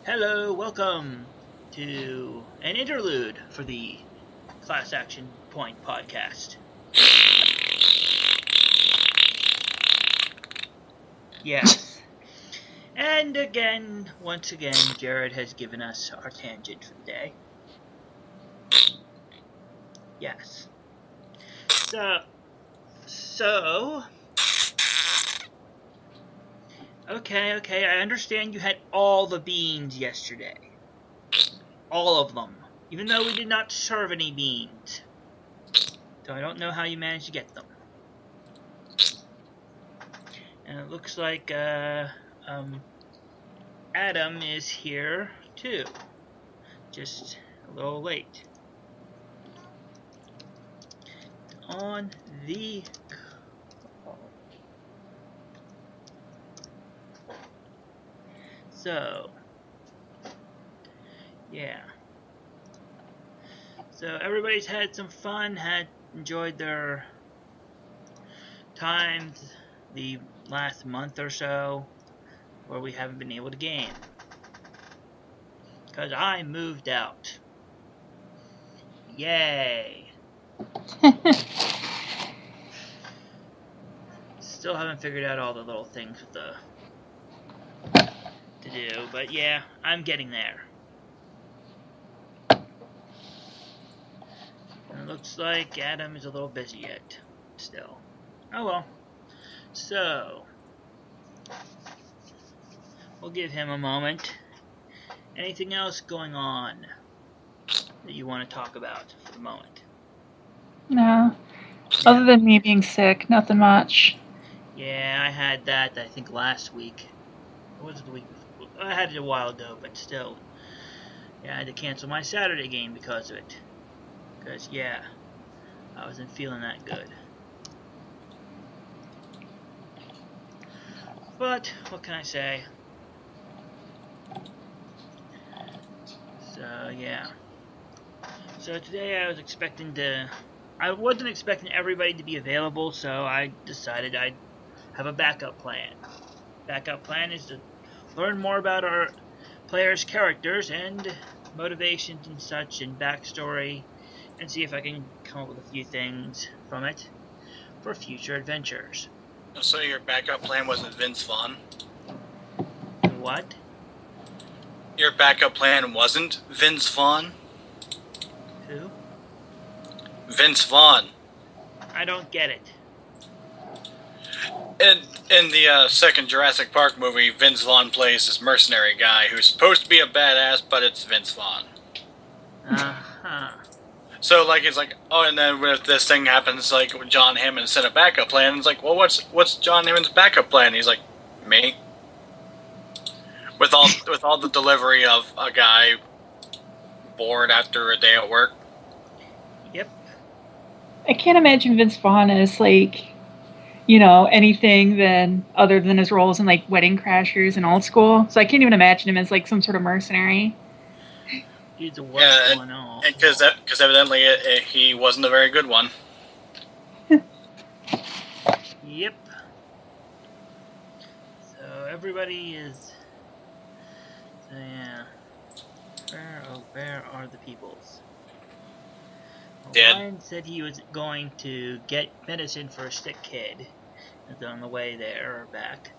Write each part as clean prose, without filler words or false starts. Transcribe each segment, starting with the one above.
Hello, welcome to an interlude for the Class Action Point podcast. Yes. And once again, Jared has given us our tangent for the day. Yes. So, okay, I understand you had all the beans yesterday. All of them. Even though we did not serve any beans. So I don't know how you managed to get them. And it looks like, Adam is here, too. Just a little late. On the call. So, yeah. So everybody's had some fun, enjoyed their times the last month or so where we haven't been able to game. Because I moved out. Yay! Still haven't figured out all the little things with to do, but yeah, I'm getting there. And it looks like Adam is a little busy yet, still. Oh well. So, we'll give him a moment. Anything else going on that you want to talk about for the moment? No. Yeah. Other than me being sick, nothing much. Yeah, I had that, I think, last week. Or was it the week before? I had it a while ago, but still. Yeah, I had to cancel my Saturday game because of it. Because, yeah, I wasn't feeling that good. But, what can I say? So, yeah. So today I wasn't expecting everybody to be available, so I decided I'd have a backup plan. Backup plan is to learn more about our players' characters and motivations and such and backstory, and see if I can come up with a few things from it for future adventures. So your backup plan wasn't Vince Vaughn? What? Your backup plan wasn't Vince Vaughn? Who? Vince Vaughn. I don't get it. In the second Jurassic Park movie, Vince Vaughn plays this mercenary guy who's supposed to be a badass, but it's Vince Vaughn. Uh-huh. So, it's like, oh, and then if this thing happens, like, John Hammond set a backup plan, it's like, well, what's John Hammond's backup plan? He's like, me. With all the delivery of a guy bored after a day at work. Yep. I can't imagine Vince Vaughn as, anything other than his roles in, Wedding Crashers and Old School. So I can't even imagine him as, some sort of mercenary. He's the worst one off. Because evidently he wasn't a very good one. Yep. So everybody is... So yeah. Where are the peoples? Dead. Ryan said he was going to get medicine for a sick kid. It's on the way there or back.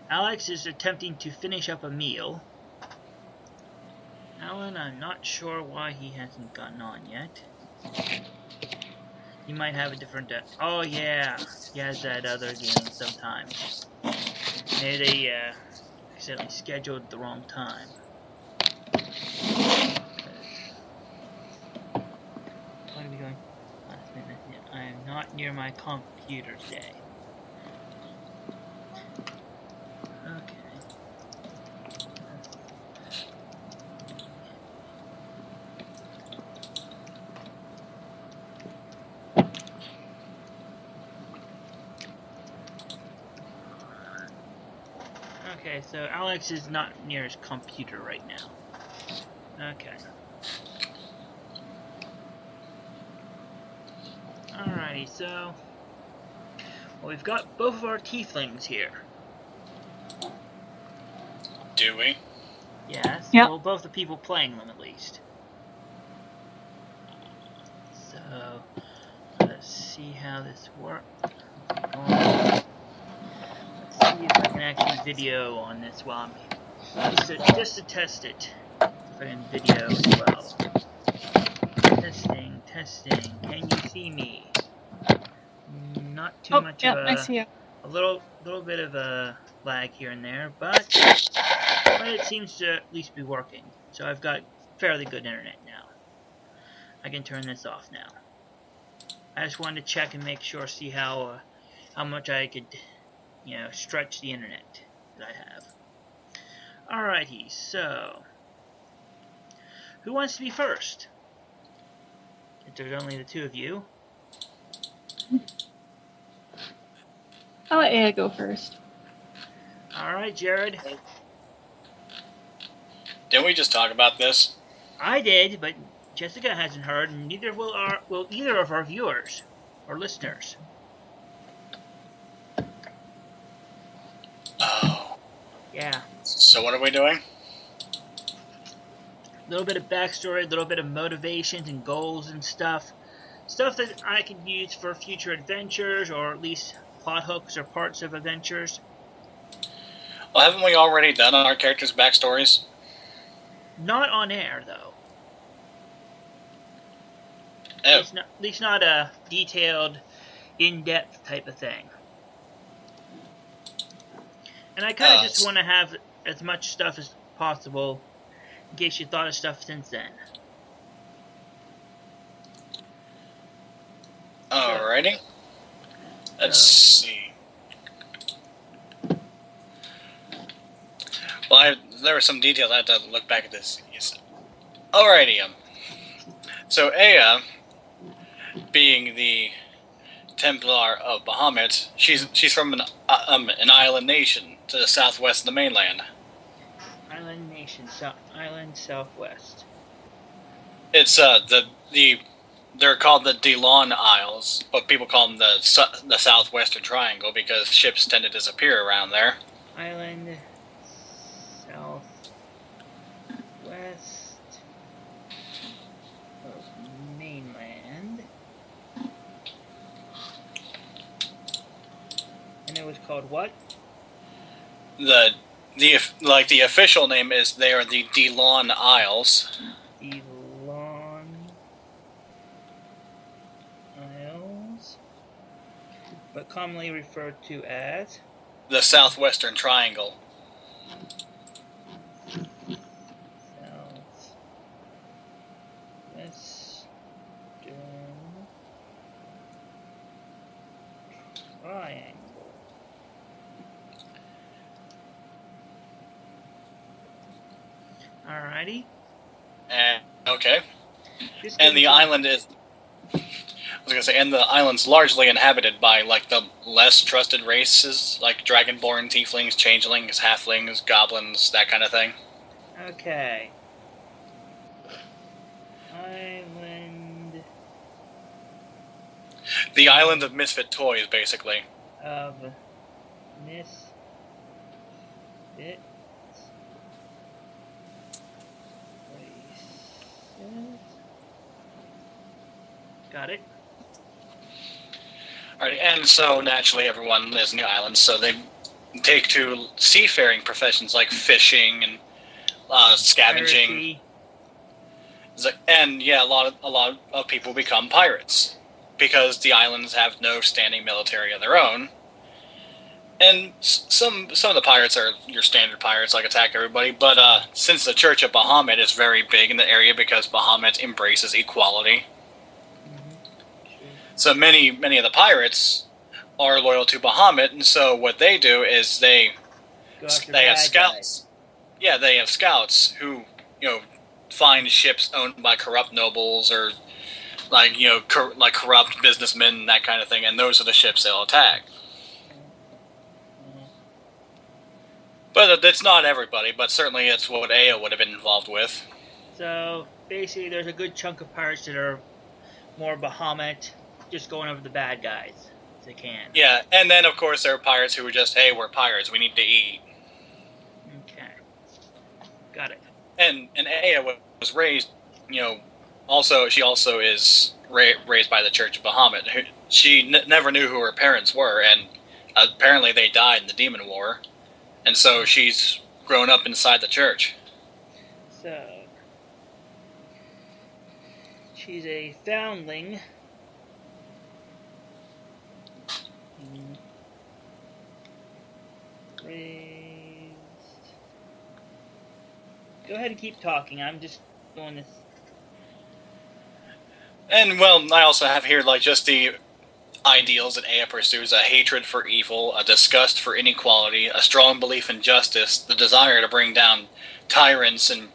Alex is attempting to finish up a meal. Alan, I'm not sure why he hasn't gotten on yet. He might have a different... oh yeah, he has that other game sometimes. Maybe they accidentally scheduled the wrong time. What are we going? Last minute. I am not near my computer today. Okay. Okay, so Alex is not near his computer right now. Okay. Alrighty, so... well, we've got both of our tieflings here. Do we? Yes. Yep. Well, both the people playing them, at least. So, let's see how this works. Let's see if I can actually video on this while I'm just to test it. If I can video as well. Testing, testing. Can you see me? Not too Oh, much yep, of I see you. a little bit of a lag here and there, but it seems to at least be working. So I've got fairly good internet now. I can turn this off now. I just wanted to check and make sure, see how much I could, stretch the internet that I have. Alrighty, so who wants to be first? If there's only the two of you. I'll let Aya go first. Alright, Jared. Didn't we just talk about this? I did, but Jessica hasn't heard, and neither will either of our viewers or listeners. Oh. Yeah. So what are we doing? A little bit of backstory, a little bit of motivations and goals and stuff. Stuff that I can use for future adventures, or at least plot hooks or parts of adventures. Well, haven't we already done our characters' backstories? Not on air, though. Oh. At least not a detailed, in-depth type of thing. And I kind of just want to have as much stuff as possible in case you thought of stuff since then. Alrighty. Let's see. Well, there were some details I had to look back at this. Yes. Alrighty. So Aya, being the Templar of Bahamut, she's from an island nation to the southwest of the mainland. Island nation, island southwest. It's they're called the Delon Isles, but people call them the Southwestern Triangle because ships tend to disappear around there. Island southwest of mainland. And it was called what? The official name is they are the Delon Isles. Delon Isles, but commonly referred to as the Southwestern Triangle. Southwestern Triangle. Alrighty. Okay. And the island is... and the island's largely inhabited by, the less trusted races, like Dragonborn, Tieflings, Changelings, Halflings, Goblins, that kind of thing. Okay. Island... The island of misfit toys, basically. Of misfit... Got it. Alright, and so naturally everyone lives in the island, so they take to seafaring professions like fishing and scavenging. And yeah, a lot of people become pirates because the islands have no standing military of their own. And some of the pirates are your standard pirates, like attack everybody. But since the Church of Bahamut is very big in the area because Bahamut embraces equality, so many of the pirates are loyal to Bahamut, and so what they do is they have scouts. Yeah, they have scouts who find ships owned by corrupt nobles or corrupt businessmen and that kind of thing, and those are the ships they'll attack. But it's not everybody, but certainly it's what Aya would have been involved with. So basically, there's a good chunk of pirates that are more Bahamut, just going over the bad guys if they can. Yeah, and then of course there are pirates who are just, hey, we're pirates, we need to eat. Okay. Got it. And Aya was raised, she also is raised by the Church of Bahamut. She never knew who her parents were, and apparently they died in the Demon War, and so she's grown up inside the church. So, she's a foundling. Raised. Go ahead and keep talking. I'm just going this. And, well, I also have here, just the ideals that Aya pursues: a hatred for evil, a disgust for inequality, a strong belief in justice, the desire to bring down tyrants and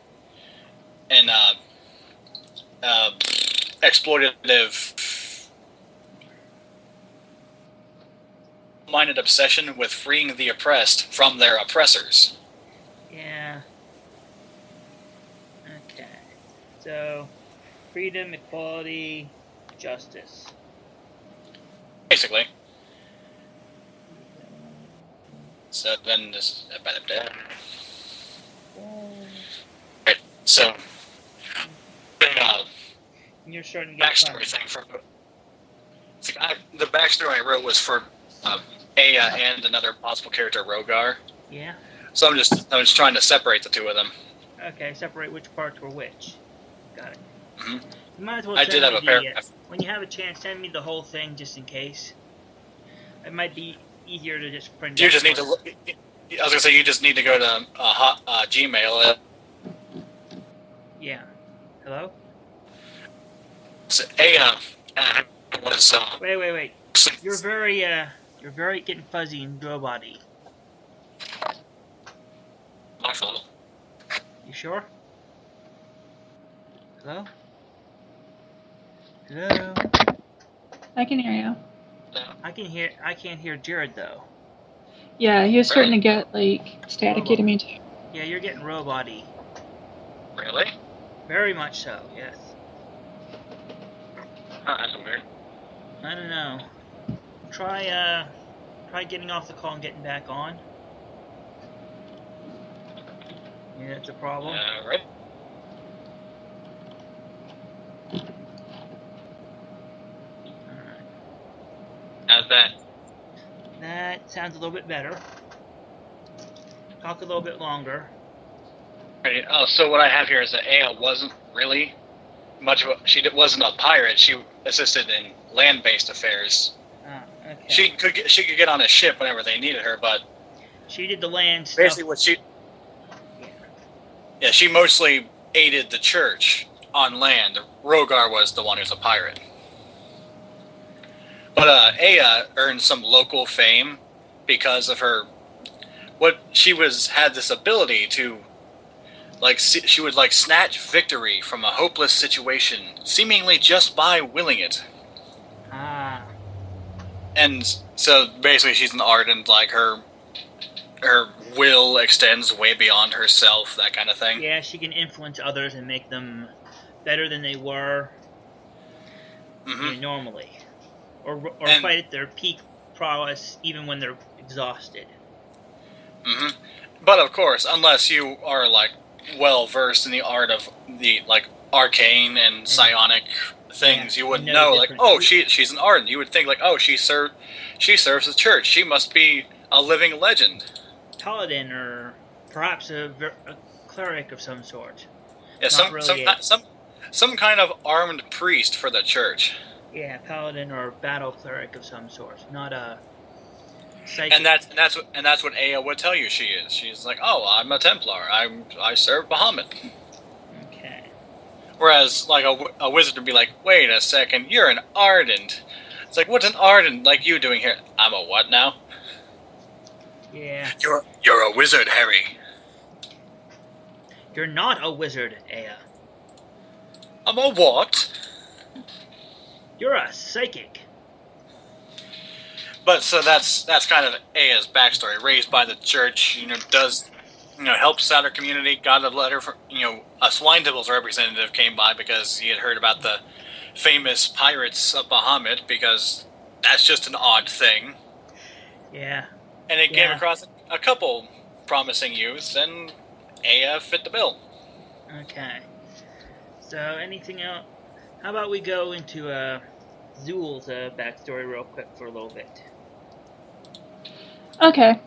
exploitative minded obsession with freeing the oppressed from their oppressors. Yeah. Okay. So, freedom, equality, justice. Basically. So then this. Right. So. You're starting to get Backstory thing for. The backstory I wrote was for Aya and another possible character, Rogar. Yeah. So I'm just trying to separate the two of them. Okay, separate which parts were which. Got it. Mm-hmm. You might as well I send did have me a paragraph. when you have a chance, send me the whole thing just in case. It might be easier to just print. You just need to look. I was gonna say you just need to go to Gmail. Yeah. Hello. So Aya was. Wait. You're very getting fuzzy and robot-y. My fault. You sure? Hello? Hello? I can hear you. I can't hear Jared though. Yeah, he was starting to get staticky to me too. Yeah, you're getting robot-y. Really? Very much so, yes. That's weird. I don't know. Try getting off the call and getting back on. Yeah, that's a problem. Right. Alright. How's that? That sounds a little bit better. Talk a little bit longer. Right. Oh, so what I have here is that Aya wasn't really much of she wasn't a pirate. She assisted in land-based affairs. Okay. She could get on a ship whenever they needed her, but she did the land stuff. basically what she. Yeah, she mostly aided the church on land. Rogar was the one who's a pirate. But Aya earned some local fame because of her. Had this ability to, she would snatch victory from a hopeless situation, seemingly just by willing it. Ah. And so basically, she's an ardent. Her will extends way beyond herself, that kind of thing. Yeah, she can influence others and make them better than they were normally. Or fight at their peak prowess even when they're exhausted. Mm-hmm. But of course, unless you are well versed in the art of the arcane and psionic things, you wouldn't know she's an ardent. You would think she serves the church. She must be a living legend. Paladin, or perhaps a cleric of some sort. Yeah, some kind of armed priest for the church. Yeah, paladin or battle cleric of some sort, not a psychic. And that's what Aya would tell you she is. She's like, oh, I'm a Templar. I serve Bahamut. Okay. Whereas a wizard would be like, wait a second, you're an ardent. It's like, what's an ardent like you doing here? I'm a what now? Yeah. You're a wizard, Harry. You're not a wizard, Aya. I'm a what? You're a psychic. But so that's kind of Aya's backstory. Raised by the church, helps out her community. Got a letter from a Swine Devil's representative came by because he had heard about the famous pirates of Bahamut, because that's just an odd thing. Yeah. And it came across a couple promising youths, and fit the bill. Okay. So, anything else? How about we go into Zeuel's backstory real quick for a little bit? Okay.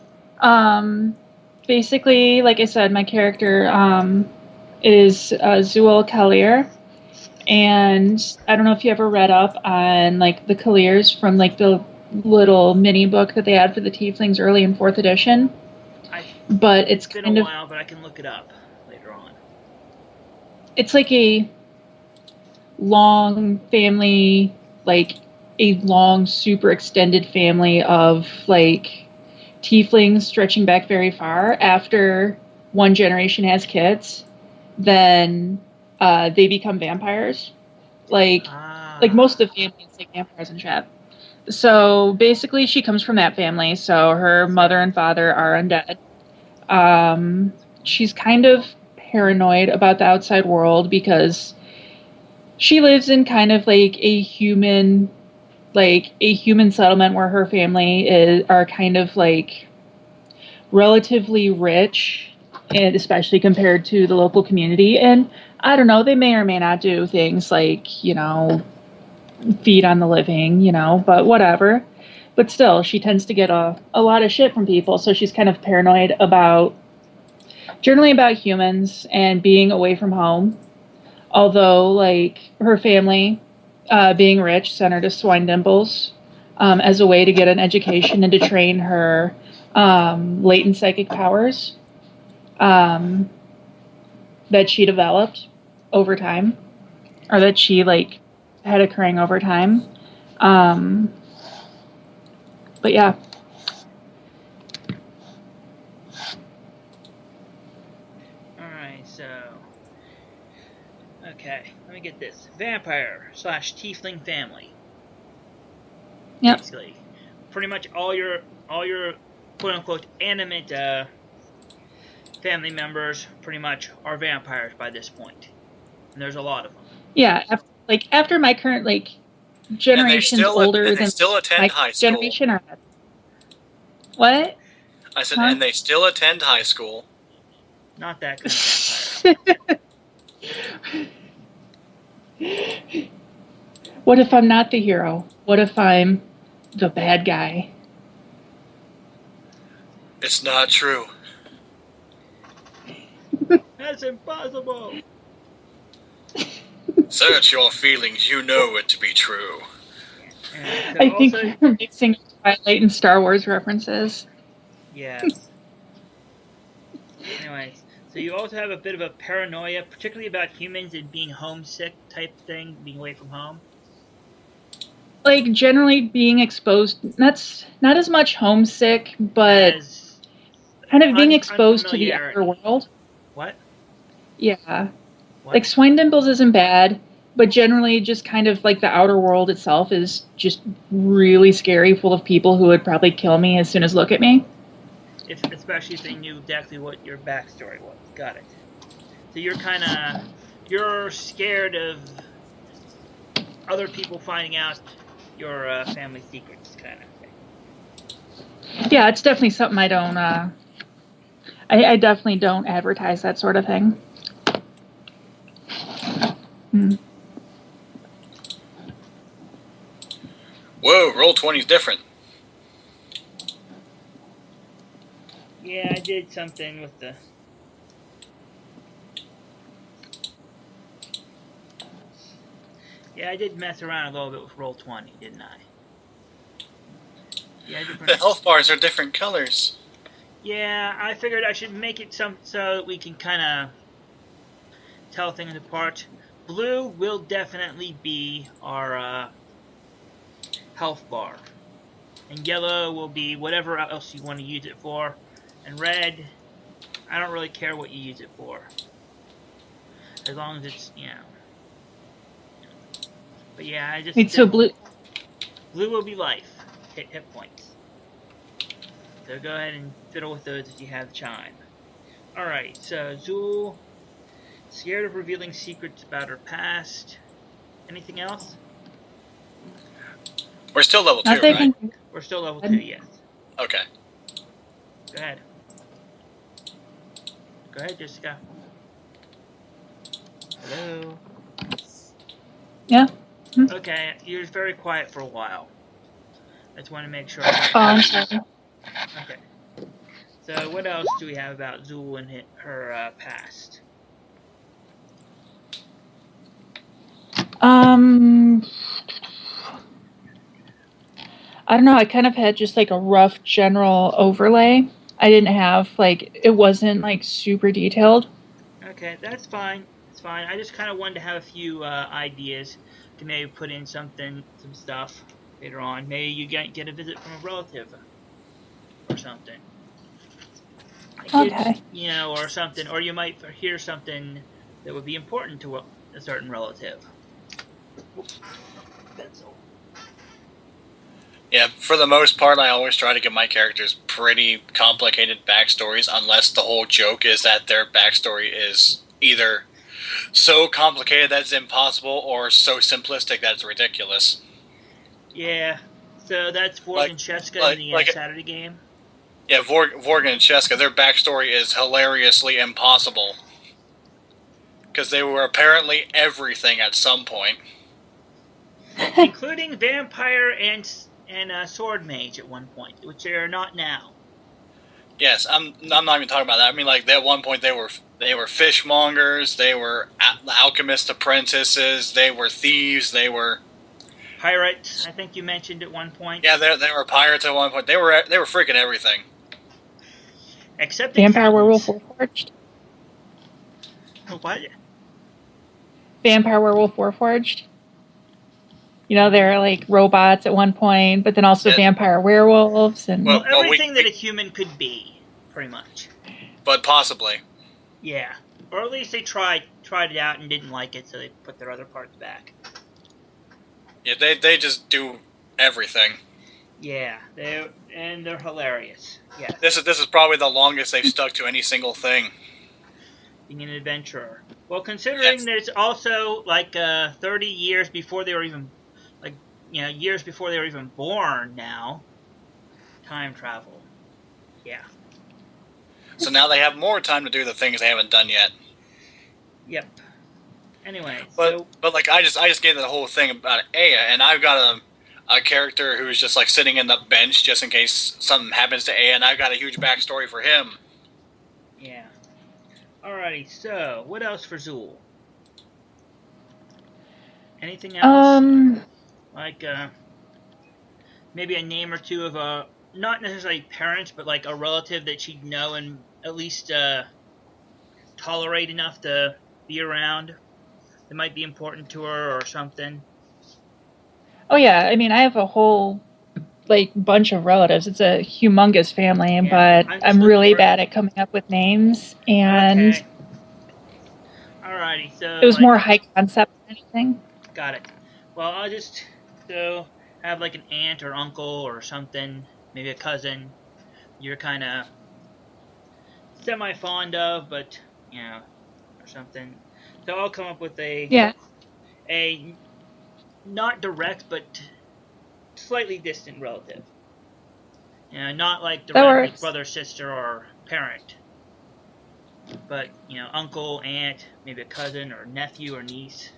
Basically, like I said, my character is Zeuel Collier, and I don't know if you ever read up on like the Colliers from like the little mini book that they had for the Tieflings early in 4th edition. But it's been kind a of while, but I can look it up later on. it's like a long family, like a long, super extended family of like tieflings stretching back very far. After one generation has kids, then they become vampires. Like most of the family is like vampires and shit. So basically, she comes from that family. So her mother and father are undead. She's kind of paranoid about the outside world because she lives in kind of like a human settlement where her family are kind of like relatively rich, and especially compared to the local community. And I don't know, they may or may not do things like, feed on the living, but whatever. But still, she tends to get a lot of shit from people, so she's kind of paranoid generally about humans and being away from home. Although, like, her family, being rich, sent her to Swine Dimples as a way to get an education and to train her latent psychic powers that she developed over time, or that she, like, had occurring over time. But yeah. Alright, so. Okay, let me get this. Vampire / tiefling family. Yep. Basically. Pretty much all your quote unquote animate family members pretty much are vampires by this point. And there's a lot of them. Yeah, after my current generations older than still attend my high school. generation are what? I said, Huh? and they still attend high school. Not that kind of vampire. What if I'm not the hero? What if I'm the bad guy? It's not true. That's impossible! Search your feelings, you know it to be true. Yeah. I think you're mixing Twilight and Star Wars references. Yes. Anyways, so you also have a bit of a paranoia, particularly about humans and being homesick type thing, being away from home. Like, generally being exposed, not as much homesick, but kind of being exposed to the outer world. What? Yeah. What? Like, Swine Dimples isn't bad, but generally just kind of like the outer world itself is just really scary, full of people who would probably kill me as soon as look at me. Especially if they knew exactly what your backstory was. Got it. So you're you're scared of other people finding out your family secrets, kind of thing. Yeah, it's definitely something I don't. I definitely don't advertise that sort of thing. Whoa, Roll20's different. Yeah, I did something with the... Yeah, I did mess around a little bit with Roll20, didn't I? Yeah, the health bars are different colors. Yeah, I figured I should make it so that we can kind of tell things apart. Blue will definitely be our health bar. And yellow will be whatever else you want to use it for. And red, I don't really care what you use it for. As long as it's, But yeah, I just... Wait, so blue... Blue will be life. Hit points. So go ahead and fiddle with those if you have the chime. Alright, so Zeuel, scared of revealing secrets about her past. Anything else? We're still level 2, right? We're still level 2, yes. Okay. Go ahead. Go ahead, Jessica. Hello. Yeah. Okay, you're very quiet for a while. I just want to make sure. Oh, I'm sorry. Okay. So what else do we have about Zeuel and her past? I don't know. I kind of had just like a rough general overlay. I didn't have like it wasn't like super detailed. Okay, that's fine. It's fine. I just kind of wanted to have a few ideas to maybe put in some stuff later on. Maybe you get a visit from a relative or something. A kid, Okay. or something, or you might hear something that would be important to a certain relative. Whoops, pencil. Yeah, for the most part, I always try to give my characters pretty complicated backstories, unless the whole joke is that their backstory is either so complicated that it's impossible or so simplistic that it's ridiculous. Yeah. So that's Vorg Like, and Cheska in like, the like, Saturday game. yeah, Vorgan and Cheska, their backstory is hilariously impossible because they were apparently everything at some point. Including vampire and sword mage at one point, which they are not now. Yes, I'm not even talking about that. I mean, like at one point they were fishmongers, they were alchemist apprentices, they were thieves, they were Pirate, I think you mentioned at one point. yeah, they were pirates at one point. They were freaking everything. Except Vampire Werewolf accountants. Warforged. What? Vampire Werewolf Warforged. You know, they're like robots at one point, but then also vampire werewolves and Well, everything that a human could be, pretty much. But possibly. Yeah. Or at least they tried it out and didn't like it, so they put their other parts back. Yeah, they just do everything. Yeah, they're hilarious. Yes. This is probably the longest they've stuck to any single thing. Being an adventurer. Well, considering that it's also like 30 years before they were even years before they were even born now. Time travel. Yeah. So now they have more time to do the things they haven't done yet. Yep. Anyway, but like I just gave the whole thing about Aya, and I've got a character who's just like sitting in the bench just in case something happens to Aya, and I've got a huge backstory for him. Yeah. Alrighty, so what else for Zeuel? Anything else? Like maybe a name or two of not necessarily parents, but like a relative that she'd know and at least tolerate enough to be around. That might be important to her or something. Oh yeah, I mean I have a whole like bunch of relatives. It's a humongous family, Yeah, but I'm really bad at coming up with names, and okay. Alrighty, so it was more high concept than anything. Got it. Well, I'll just have like an aunt or uncle or something, maybe a cousin you're kind of semi fond of, but or something. So I'll come up with a not direct but slightly distant relative. Not like direct like brother, sister, or parent, but uncle, aunt, maybe a cousin or nephew or niece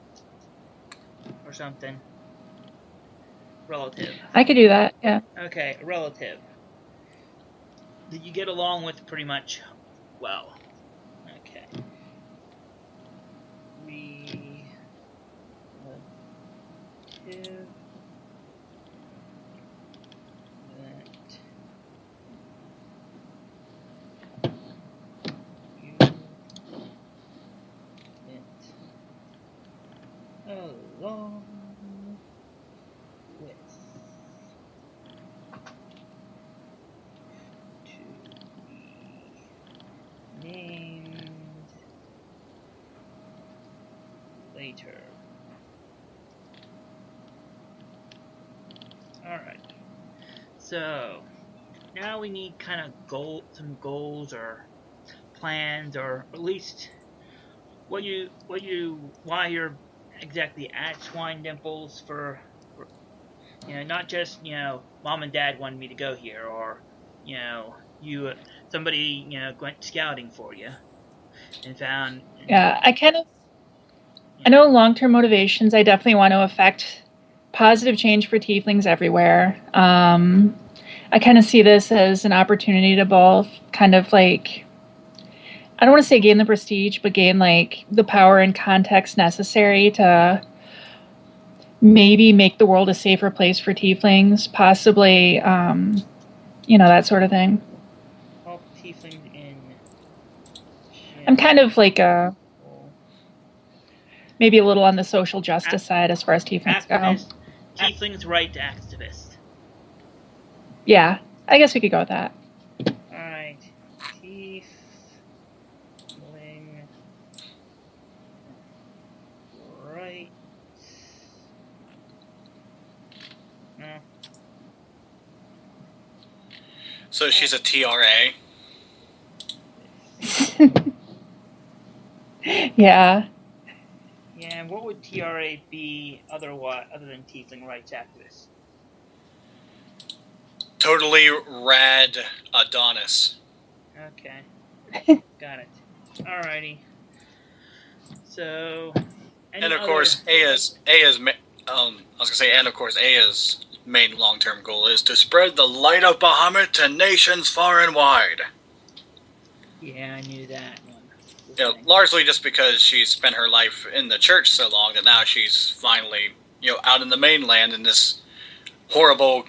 or something. Relative. I could do that, yeah. Okay, a relative that you get along with pretty much well. Okay. Relative. Along with to be named later. Alright. So now we need kind of some goals or plans, or at least why you're exactly at Swine Dimples for not just mom and dad wanted me to go here, or somebody went scouting for you. and found. Yeah, I know long-term motivations. I definitely want to affect positive change for tieflings everywhere. I kind of see this as an opportunity to both kind of like, I don't want to say gain the prestige, but gain like the power and context necessary to maybe make the world a safer place for tieflings, possibly, that sort of thing. Help tieflings in. I'm kind of like maybe a little on the social justice side as far as tieflings go. Activist. Tieflings right activist. Yeah, I guess we could go with that. Alright. Tiefling right. No. So she's a TRA. Yeah. Yeah, and what would TRA be other than tiefling rights activists? Totally rad Adonis. Okay. Got it. Alrighty. So, And of course, Aya's main long-term goal is to spread the light of Bahamut to nations far and wide. Yeah, I knew that one. Largely just because she's spent her life in the church so long that now she's finally, out in the mainland in this horrible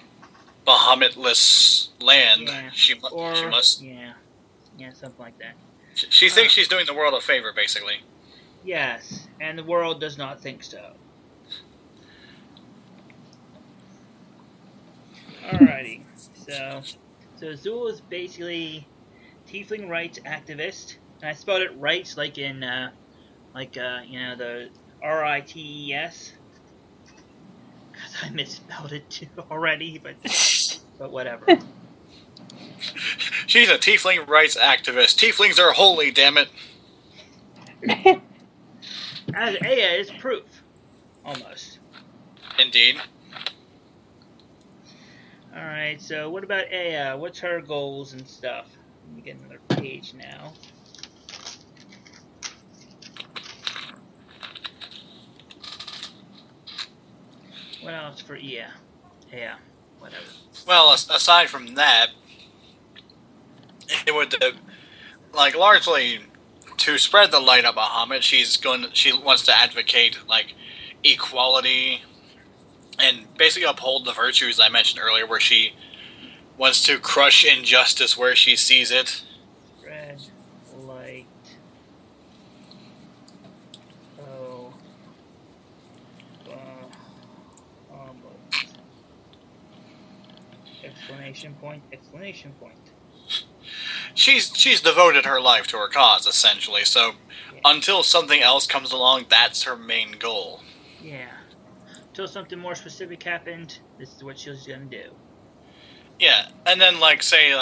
Bahamutless land. Yeah. She must. Yeah, something like that. She thinks she's doing the world a favor, basically. Yes, and the world does not think so. Alrighty, so Zeuel is basically tiefling rights activist, and I spelled it rights like in the RITES, because I misspelled it too already, but whatever. She's a tiefling rights activist. Tieflings are holy, damn it. As Aya is proof, almost. Indeed. Alright, so what about Aya? What's her goals and stuff? Let me get another page now. What else for Aya? Yeah, whatever. Well, aside from that, it would largely to spread the light of Bahamut. She wants to advocate equality and basically uphold the virtues I mentioned earlier, where she wants to crush injustice where she sees it. Spread light. Oh. Exclamation point, exclamation point. She's devoted her life to her cause, essentially, so until something else comes along, that's her main goal. Yeah. Until something more specific happened, this is what she's gonna do. Yeah, and then, say,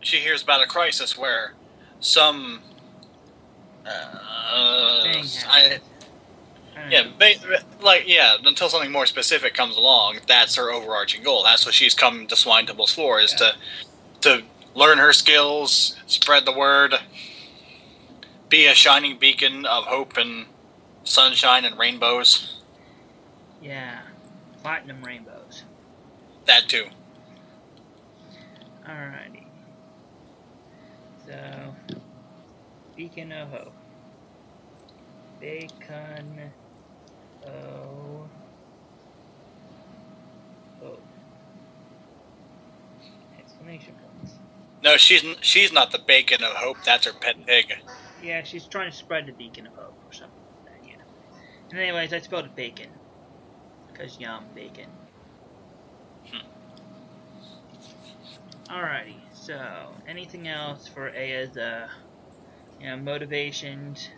she hears about a crisis where some, until something more specific comes along, that's her overarching goal. That's what she's come to Swine Temples for, is to learn her skills, spread the word, be a shining beacon of hope and sunshine and rainbows. Yeah. Platinum rainbows. That too. Alrighty. So, beacon of hope. Bacon of hope. Exclamation points. No, she's not the beacon of hope. That's her pet pig. Yeah, she's trying to spread the beacon of hope or something like that. Yeah. And anyways, I spelled it bacon because yum, bacon. Alrighty. So, anything else for Aya's motivations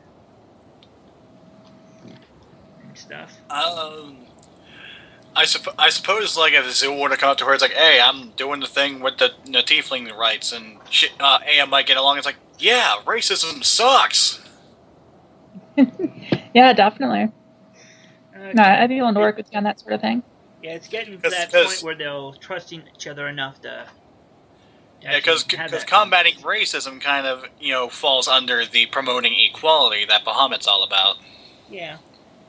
and stuff? I suppose if Zeuel were to come up to her, it's like, hey, I'm doing the thing with the tiefling rights, and Aya might get along. It's like, yeah, racism sucks. Yeah, definitely. Okay. No, I'd be willing to work with you on that sort of thing. Yeah, it's getting to that point where they'll trust each other enough to because combating racism kind of, falls under the promoting equality that Bahamut's all about. Yeah,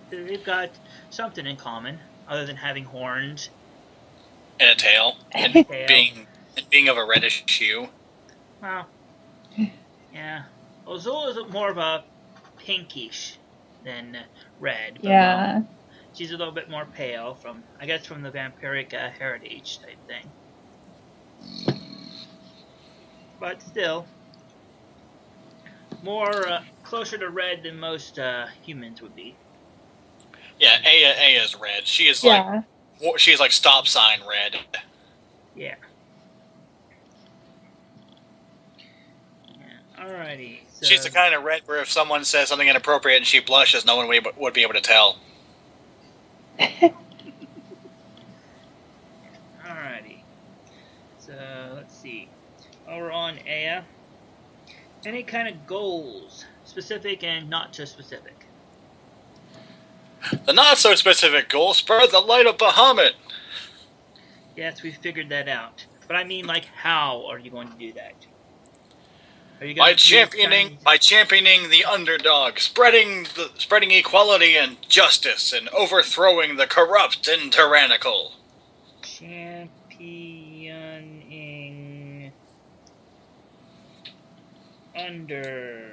they've got something in common other than having horns and a tail, and being of a reddish hue. Well, yeah. Well, Zeuel is more of a pinkish than red. But Yeah. She's a little bit more pale from the vampiric heritage type thing. But still, more closer to red than most humans would be. Yeah, Aya is red. She is like stop sign red. Yeah. Alrighty. So, she's the kind of red where if someone says something inappropriate and she blushes, no one would be able to tell. Alrighty. So let's see. Over on Aya. Any kind of goals, specific and not so specific? The not so specific goal: spread the light of Bahamut. Yes, we figured that out. But I mean, like, how are you going to do that? Are you by championing the underdog, spreading equality and justice, and overthrowing the corrupt and tyrannical. Championing underdog.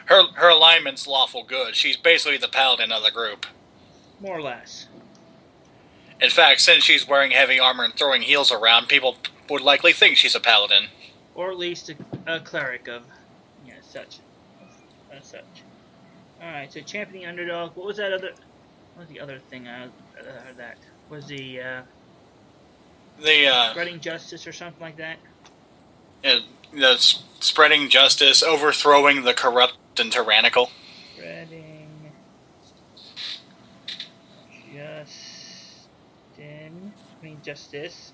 Her alignment's lawful good. She's basically the paladin of the group. More or less. In fact, since she's wearing heavy armor and throwing heals around, people would likely think she's a paladin. Or at least a cleric of, such. Alright, so championing underdog. What was the other thing I heard that? Was the spreading justice or something like that? The spreading justice, overthrowing the corrupt and tyrannical. Justice.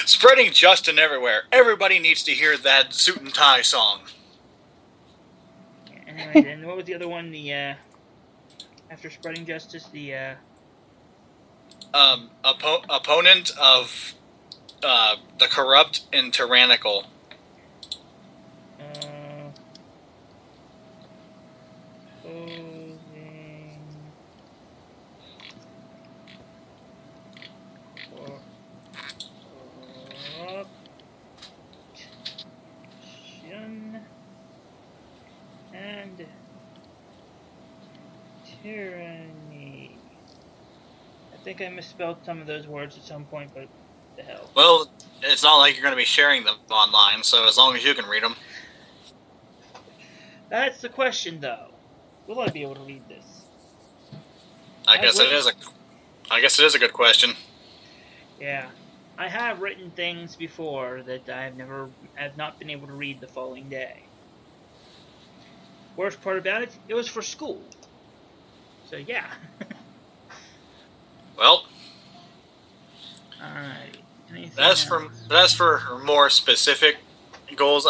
Spreading Justin everywhere. Everybody needs to hear that suit and tie song. Anyway, then what was the other one? After spreading justice, the opponent of the corrupt and tyrannical. And tyranny. I think I misspelled some of those words at some point, but the hell. Well, it's not like you're going to be sharing them online, so as long as you can read them. That's the question, though. Will I be able to read this? I guess it is a good question. Yeah. I have written things before that I have not been able to read the following day. Worst part about it was for school. So yeah. Well. Alright. That's for more specific goals.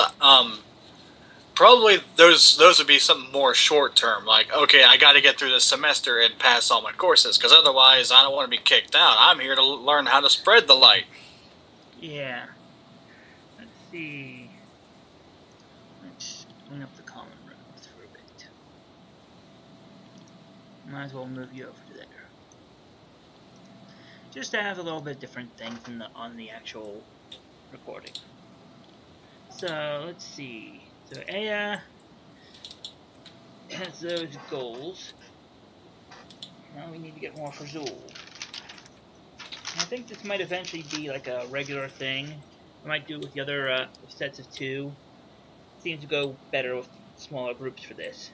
Probably those would be something more short term. Like, okay, I got to get through this semester and pass all my courses, because otherwise I don't want to be kicked out. I'm here to learn how to spread the light. Yeah. Let's see. Let's clean up the common rooms for a bit. Might as well move you over to there. Just to have a little bit different things on the actual recording. So, let's see. So, Aya has those goals. Now we need to get more for Zeuel. I think this might eventually be like a regular thing. I might do it with the other sets of 2. Seems to go better with smaller groups for this.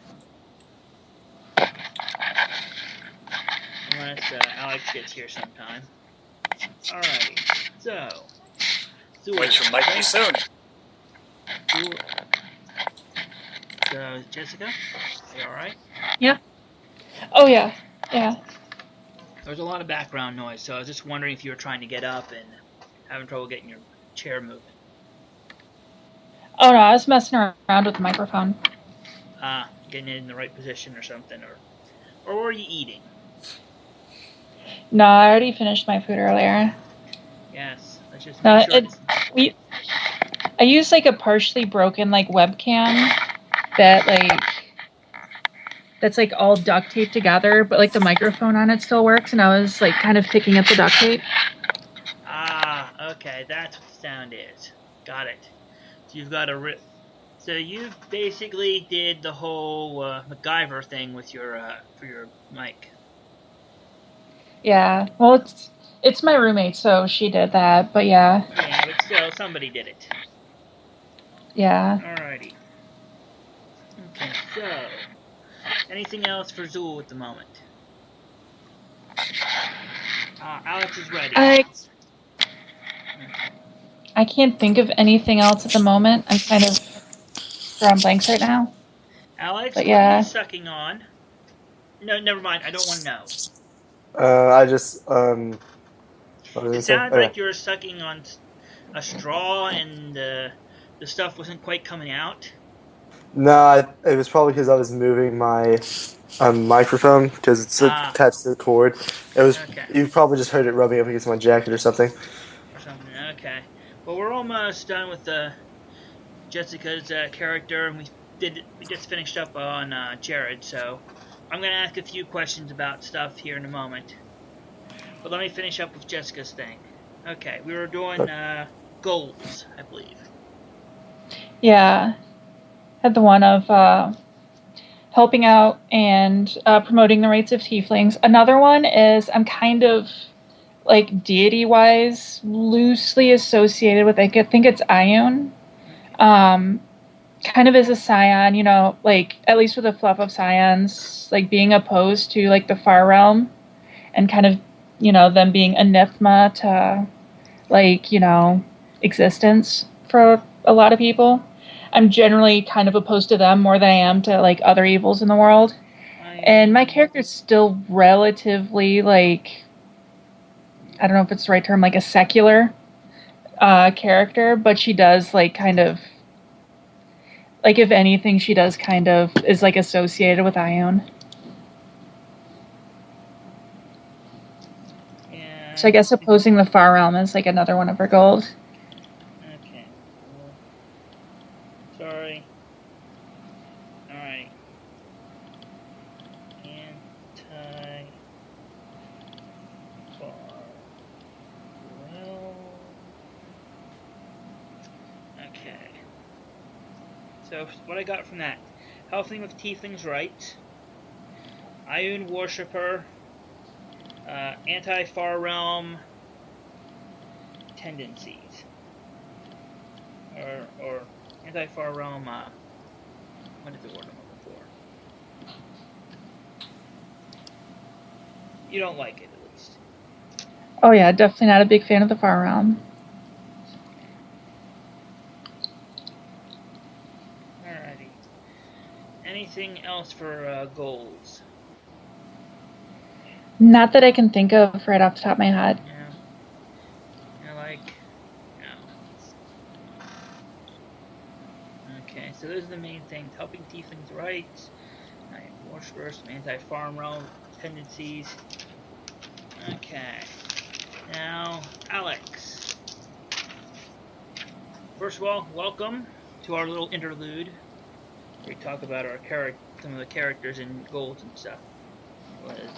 Unless Alex gets here sometime. Alrighty, so Zeuel. Which might be soon. Zeuel. So, Jessica, are you alright? Yeah. Oh, yeah. Yeah. There was a lot of background noise, so I was just wondering if you were trying to get up and having trouble getting your chair moving. Oh, no, I was messing around with the microphone. Getting it in the right position or something, or were you eating? No, I already finished my food earlier. Yes. Let's just No, make sure it's... I used like a partially broken like webcam that's like all duct taped together, but like the microphone on it still works, and I was like kind of picking at the duct tape. Ah, okay. That's what the sound is. Got it. So you've got a... So you basically did the whole MacGyver thing with your for your mic. Yeah. Well, it's my roommate, so she did that. But yeah. Yeah, but still, somebody did it. Yeah. Alrighty. Okay, so anything else for Zeuel at the moment? Alex is ready. I can't think of anything else at the moment. I'm kind of drawing blanks right now. Alex, But what are you yeah. sucking on? No, never mind. I don't want to know. I just what was I It say? sounds Oh, yeah. like you're sucking on a straw and the stuff wasn't quite coming out. No, it was probably because I was moving my microphone because it's attached to the cord. It was Okay. You probably just heard it rubbing up against my jacket or something. Or something. Okay. Well, we're almost done with Jessica's character, and we just finished up on Jared. So I'm gonna ask a few questions about stuff here in a moment. But let me finish up with Jessica's thing. Okay, we were doing goals, I believe. Yeah. Had the one of helping out and promoting the rights of tieflings. Another one is I'm kind of like deity-wise loosely associated with, I think it's Ion. Kind of as a scion, you know, like at least with the fluff of scions, like being opposed to like the far realm and kind of, you know, them being anathema to like, you know, existence for a lot of people. I'm generally kind of opposed to them more than I am to like other evils in the world. And my character's still relatively like, I don't know if it's the right term, like a secular character, but she does like kind of, like if anything, she does kind of is like associated with Ion. Yeah. So I guess opposing the far realm is like another one of her goals. Okay. Well, sorry. Alright. Anti far well. Okay. So what I got from that: helping with Tiefling's rights, Ion worshipper, anti-far realm tendencies, or anti-far realm. What is the word I'm looking for? You don't like it, at least. Oh yeah, definitely not a big fan of the far realm. Alrighty. Anything else for goals? Not that I can think of right off the top of my head. Yeah. No. Okay, so those are the main things: helping Tieflings' rights, worshipers, anti-farm realm tendencies. Okay. Now, Alex. First of all, welcome to our little interlude where we talk about our some of the characters and goals and stuff. It was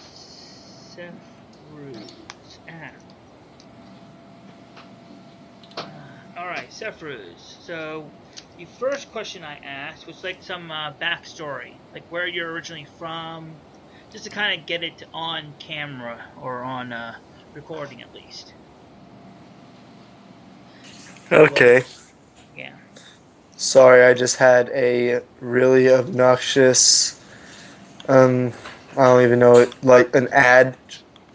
Cefruz. Alright, Cefruz. So, the first question I asked was like some backstory, like where you're originally from, just to kind of get it on camera or on recording at least. Okay. Yeah. Sorry, I just had a really obnoxious, I don't even know it, like an ad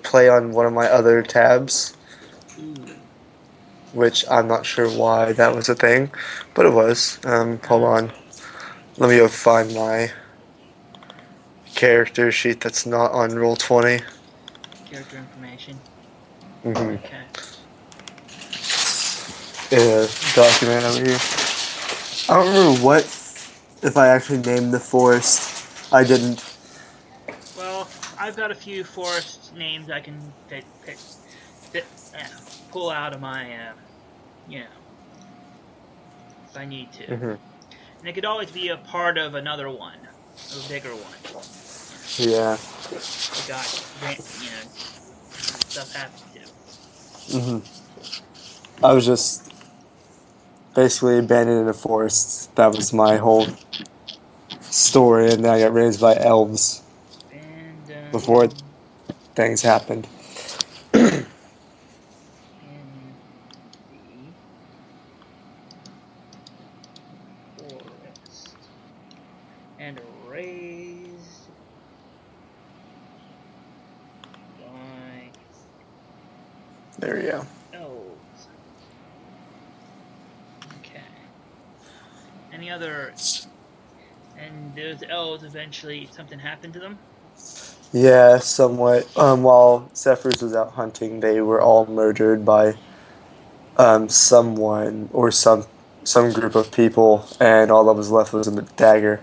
play on one of my other tabs. Ooh. Which I'm not sure why that was a thing, but it was. Hold on. Let me go find my character sheet that's not on Roll20. Character information. Mm-hmm. Okay. Document over here. I don't remember if I actually named the forest. I didn't. Well, I've got a few forest names I can pull out of my, if I need to. Mm-hmm. And it could always be a part of another one, a bigger one. Yeah. I got, stuff happens to. Mm-hmm. I was just basically abandoned in a forest. That was my whole story, and then I got raised by elves And, before things happened. in the forest. And raised by There you go. elves. Okay. Any other? And those elves eventually something happened to them. Yeah, somewhat. While Cefruz was out hunting, they were all murdered by someone or some group of people, and all that was left was a dagger,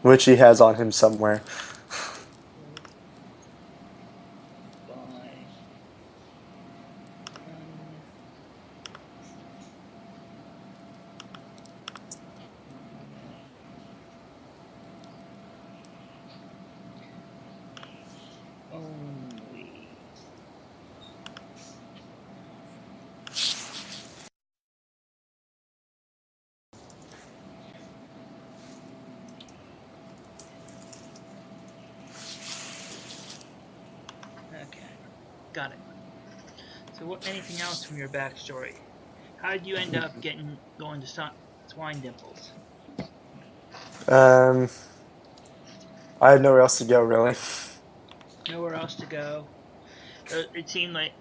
which he has on him somewhere. By only. Okay, got it. So, what? Anything else from your backstory? How did you end up going to Swine Dimples? Um, I had nowhere else to go really. Nowhere else to go. It seemed like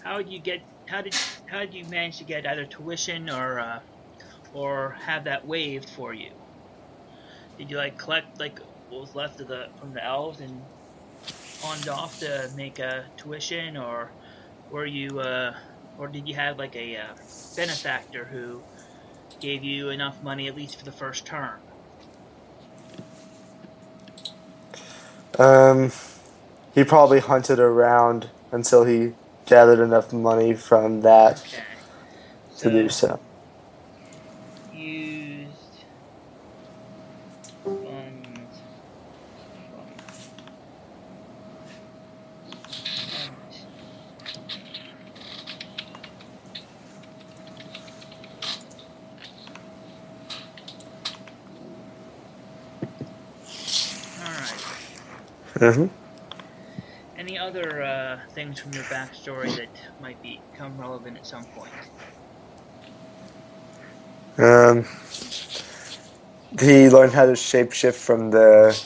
how did you get? How did you manage to get either tuition or have that waived for you? Did you collect what was left of the from the elves and pawned off to make a tuition, or were you or did you have a benefactor who gave you enough money at least for the first term? Um, he probably hunted around until he gathered enough money from that Okay, to do so so. used funds from hunt. Alright. Mm-hmm. Any other things from your backstory that might become relevant at some point? Um, he learned how to shapeshift from the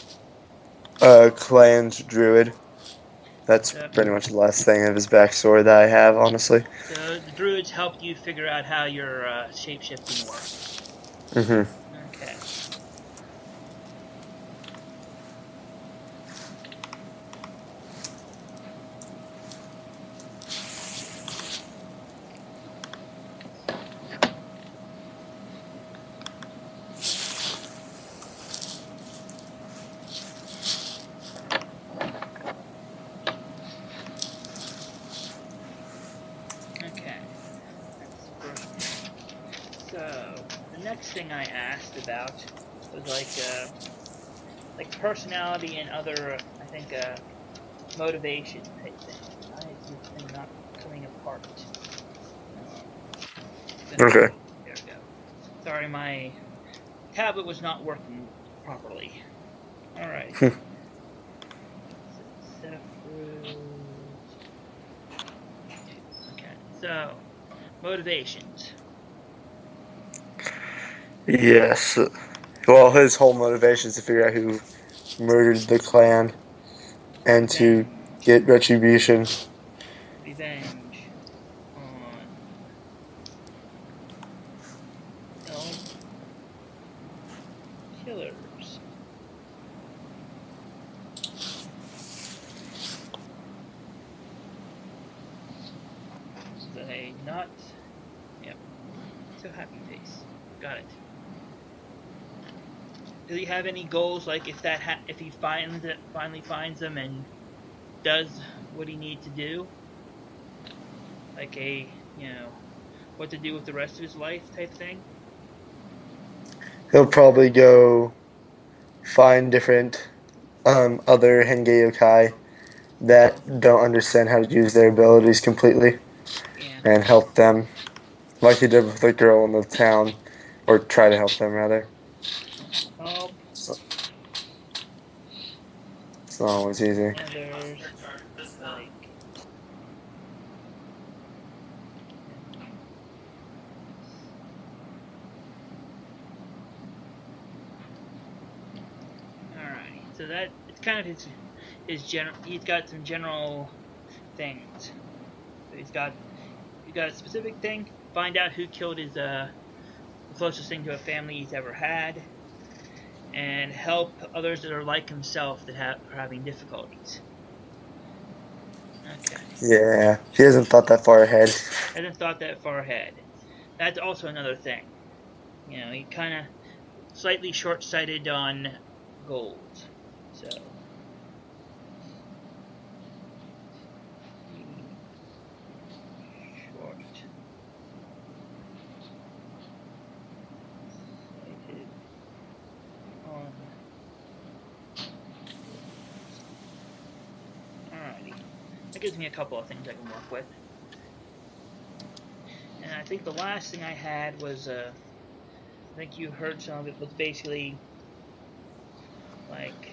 clan's druid. That's So, pretty much the last thing of his backstory that I have, honestly. so the druids helped you figure out how your shapeshifting worked. Mm-hmm. Okay. Okay. That's the first thing. So the next thing I asked about was like personality and other I think motivation type things. Why is this thing not coming apart? Okay. There we go. Sorry, my tablet was not working properly. All right. Cefruz. Okay. So motivations. Yes. Well, his whole motivation is to figure out who murdered the clan and to Revenge. get retribution. Revenge on elf killers. Say not. Yep. So happy face. Got it. does he have any goals? Like if he finally finds them and does what he needs to do, like what to do with the rest of his life type thing. He'll probably go find different other Henge yokai that don't understand how to use their abilities completely Yeah. and help them, like he did with the girl in the town, or try to help them rather. Oh, So it's not always easy. and there's like. Alright, so that it's kind of his general. He's got some general things. So he's got a specific thing. Find out who killed his the closest thing to a family he's ever had, and help others that are like himself that are having difficulties. Okay, Yeah, he hasn't thought that far ahead. hasn't thought that far ahead. That's also another thing. He kind of slightly short-sighted on goals. So short. Sighted on. Alrighty. That gives me a couple of things I can work with. And I think the last thing I had was, I think you heard some of it, was basically, like,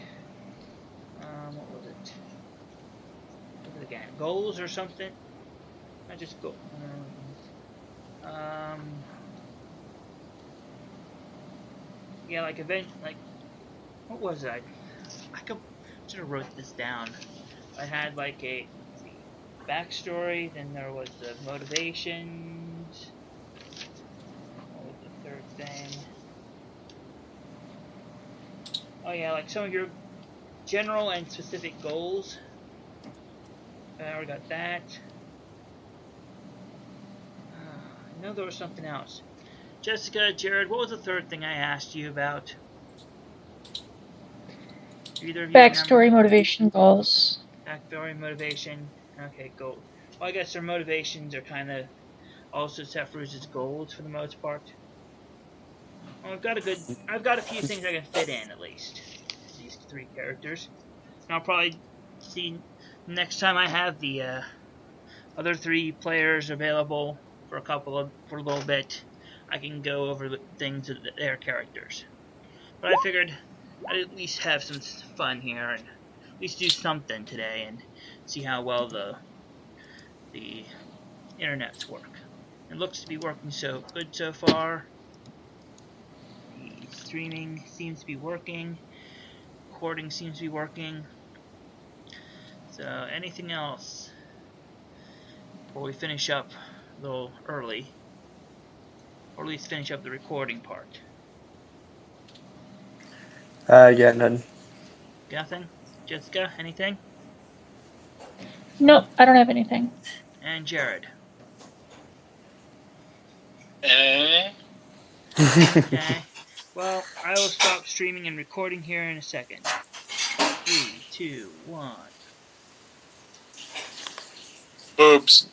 what was it? What was it again? Goals or something? Not just go. Yeah, like what was it? I should have wrote this down. I had like let's see, backstory, then there was the motivations. What was the third thing? Oh yeah, like some of your general and specific goals. I already got that. I know there was something else. Jessica, Jared, what was the third thing I asked you about? Do either of you remember? Backstory, motivation, goals. Backstory, motivation. Okay, goals. Well, I guess their motivations are kind of also Cefruz's goals for the most part. Well, I've got a few things I can fit in at least. These three characters. And I'll probably see next time I have the other three players available for a little bit. I can go over the things of their characters. But I figured I'd at least have some fun here and at least do something today and see how well the internets work. It looks to be working so good so far. The streaming seems to be working. Recording seems to be working. So anything else before we finish up a little early, or at least finish up the recording part? Yeah, none. Nothing? Jessica, anything? Nope, I don't have anything. And Jared. Eh? Okay. Well, I will stop streaming and recording here in a second. 3, 2, 1. Boobs.